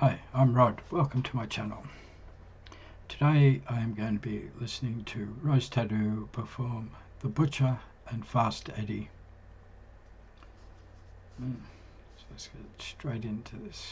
Hi, I'm Rod. Welcome to my channel. Today I am going to be listening to Rose Tattoo perform The Butcher and Fast Eddie. So let's get straight into this.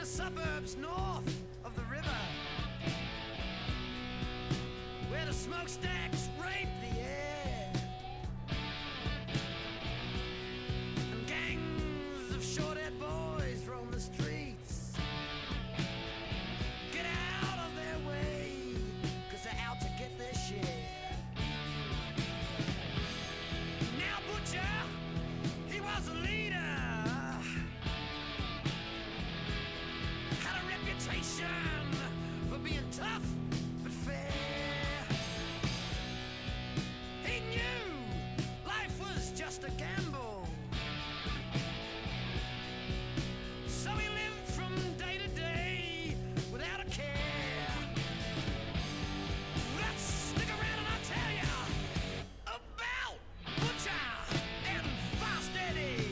Suburbs north of the river, where the smokestacks rape the air, and gangs of short-haired boys roam the streets. Get out of their way, 'cause they're out to get their share. Now Butcher, he was a leader, for being tough but fair. He knew life was just a gamble, so he lived from day to day without a care. Let's stick around and I'll tell ya about Butcher and Fast Eddie.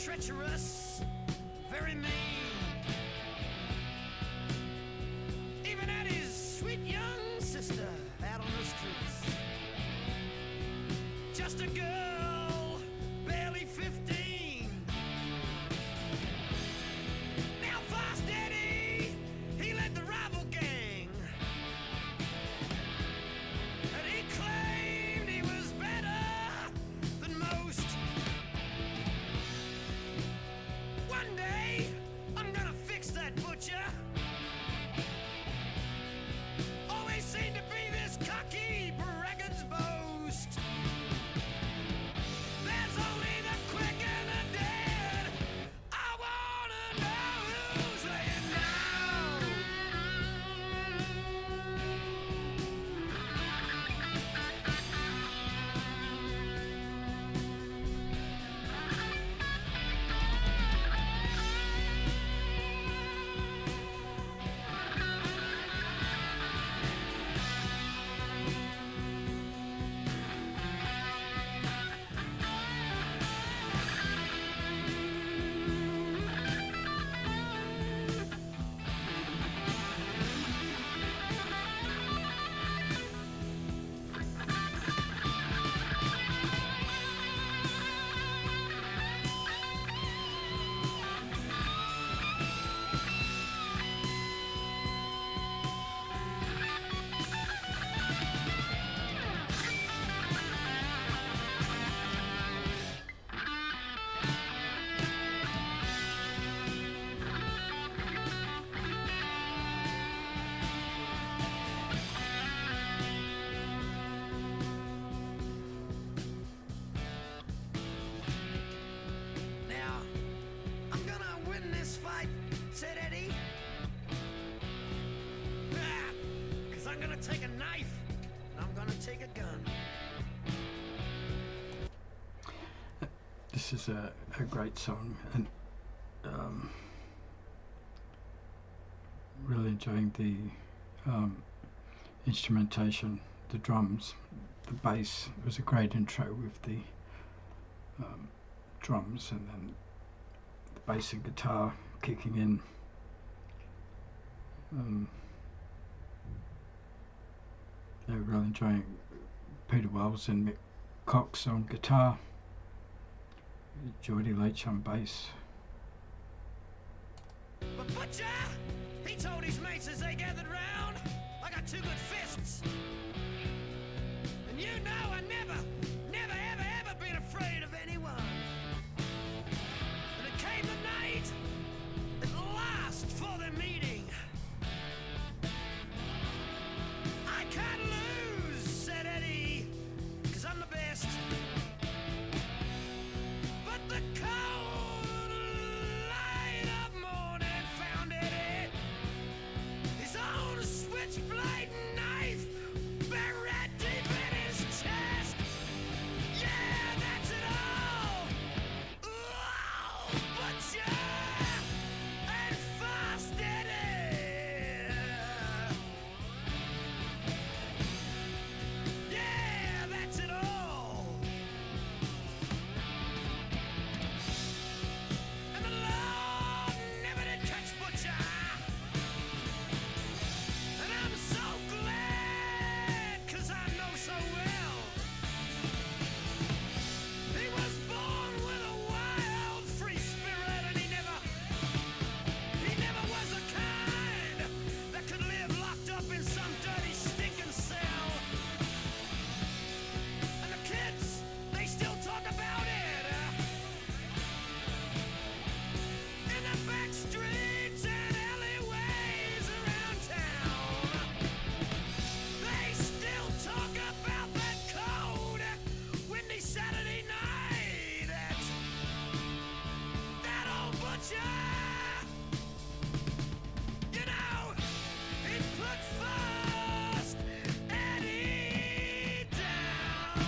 Treacherous, very mean. Even at his sweet young sister out on the streets. Just a girl, barely 15. Now Fast Eddie, he led the rival gang, and he claimed he was better than most. One day, I'm gonna fix that butcher. Always seemed to be this cocky braggart boast. There's only the quick and the dead. I wanna know who's laying down. Now, I'm gonna win this fight, said Eddie. 'Cause I'm gonna take a knife, and I'm gonna take a gun. This is a great song, and really enjoying the instrumentation, the drums, the bass. It was a great intro with the drums, and then bass and guitar kicking in. They're really enjoying Peter Wells and Mick Cox on guitar, Geordie Leach on bass. But Butcher, he told his mates as they gathered round, I got two good fists. And you know I never, ever been afraid of anyone. And it came the night at last for the meeting. I can't lose, said Eddie, 'cause I'm the best. But the cold light of morning found Eddie, his own switchblade knife buried deep in his chest. Yeah, that's it all. Ooh, Butcher and Fast Eddie. Yeah, that's it all. And the Lord never did catch Butcher. And I'm so glad, 'cause I know so well. He was born with a wild, free spirit, and he never was the kind that could live locked up in some dirty, stinking cell. And the kids, they still talk about it. In the back streets and alleyways around town, they still talk about that cold, windy Saturday night at that old Butcher. You know, he put Fast Eddie down.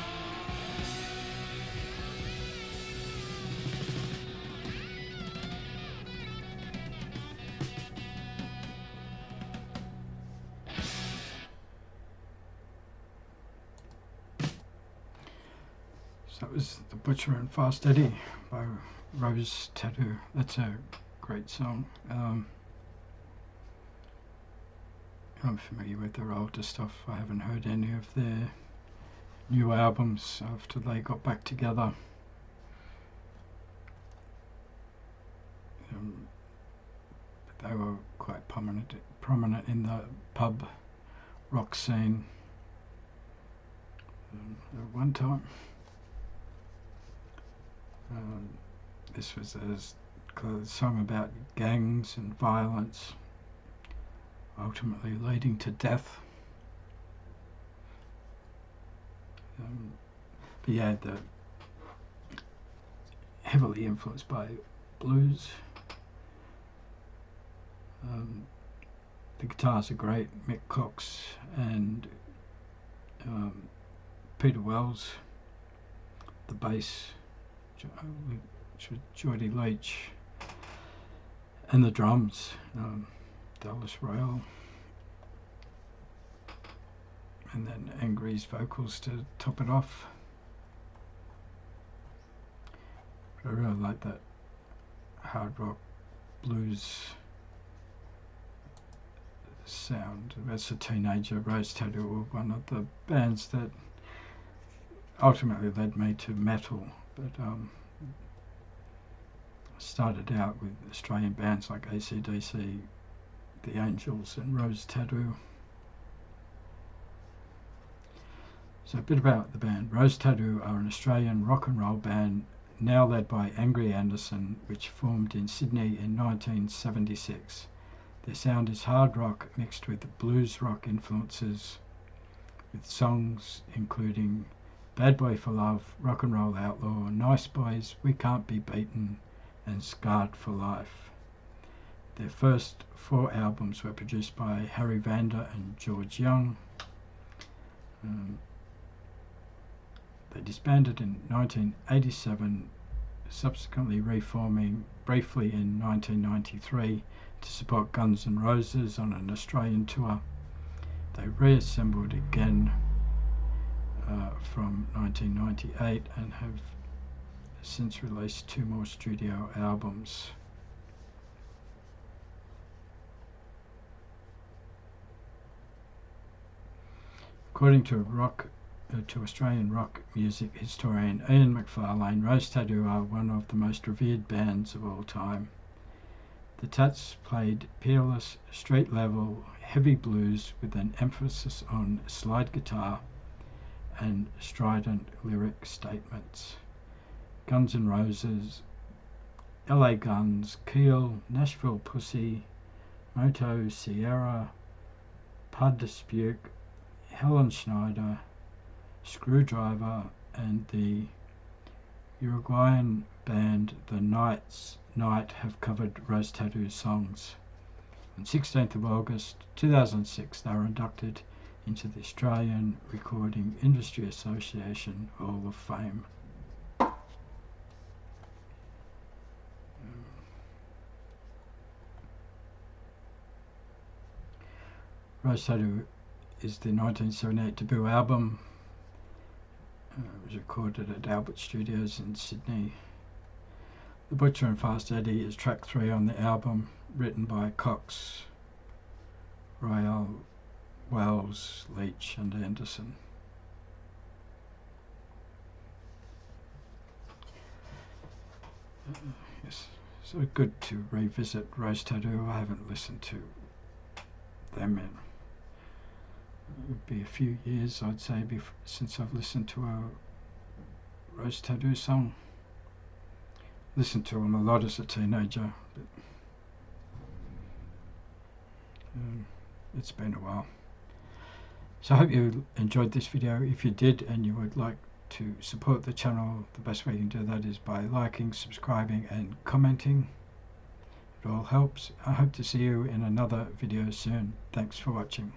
So that was The Butcher and Fast Eddie by Rose Tattoo. That's a great song. I'm familiar with their older stuff. I haven't heard any of their new albums after they got back together. But they were quite prominent in the pub rock scene at one time. This was a song about gangs and violence, ultimately leading to death. But yeah, the heavily influenced by blues. The guitars are great, Mick Cox and Peter Wells. The bass, which was Geordie Leach, and the drums, Dallas Royale, and then Angry's vocals to top it off. But I really like that hard rock blues sound. As a teenager, Rose Tattoo were one of the bands that ultimately led me to metal, but started out with Australian bands like AC/DC, The Angels and Rose Tattoo. So a bit about the band. Rose Tattoo are an Australian rock and roll band now led by Angry Anderson, which formed in Sydney in 1976. Their sound is hard rock mixed with blues rock influences, with songs including Bad Boy for Love, Rock and Roll Outlaw, Nice Boys, We Can't Be Beaten, and Scarred for Life. Their first 4 albums were produced by Harry Vanda and George Young. They disbanded in 1987, subsequently reforming briefly in 1993 to support Guns N' Roses on an Australian tour. They reassembled again from 1998 and have since released 2 more studio albums. According to Australian rock music historian Ian McFarlane, Rose Tattoo are one of the most revered bands of all time. The Tats played peerless, street-level, heavy blues with an emphasis on slide guitar and strident lyric statements. Guns N' Roses, LA Guns, Keel, Nashville Pussy, Moto Sierra, Pud Spuke, Helen Schneider, Screwdriver, and the Uruguayan band The Night have covered Rose Tattoo songs. On 16th of August 2006, they were inducted into the Australian Recording Industry Association Hall of Fame. Rose Tattoo is the 1978 debut album. It was recorded at Albert Studios in Sydney. The Butcher and Fast Eddie is track 3 on the album, written by Cox, Royal, Wells, Leach and Anderson. Yes, so good to revisit Rose Tattoo. I haven't listened to them in, it would be a few years, I'd say, since I've listened to a Rose Tattoo song. Listened to them a lot as a teenager, but it's been a while. So I hope you enjoyed this video. If you did and you would like to support the channel, the best way you can do that is by liking, subscribing and commenting. It all helps. I hope to see you in another video soon. Thanks for watching.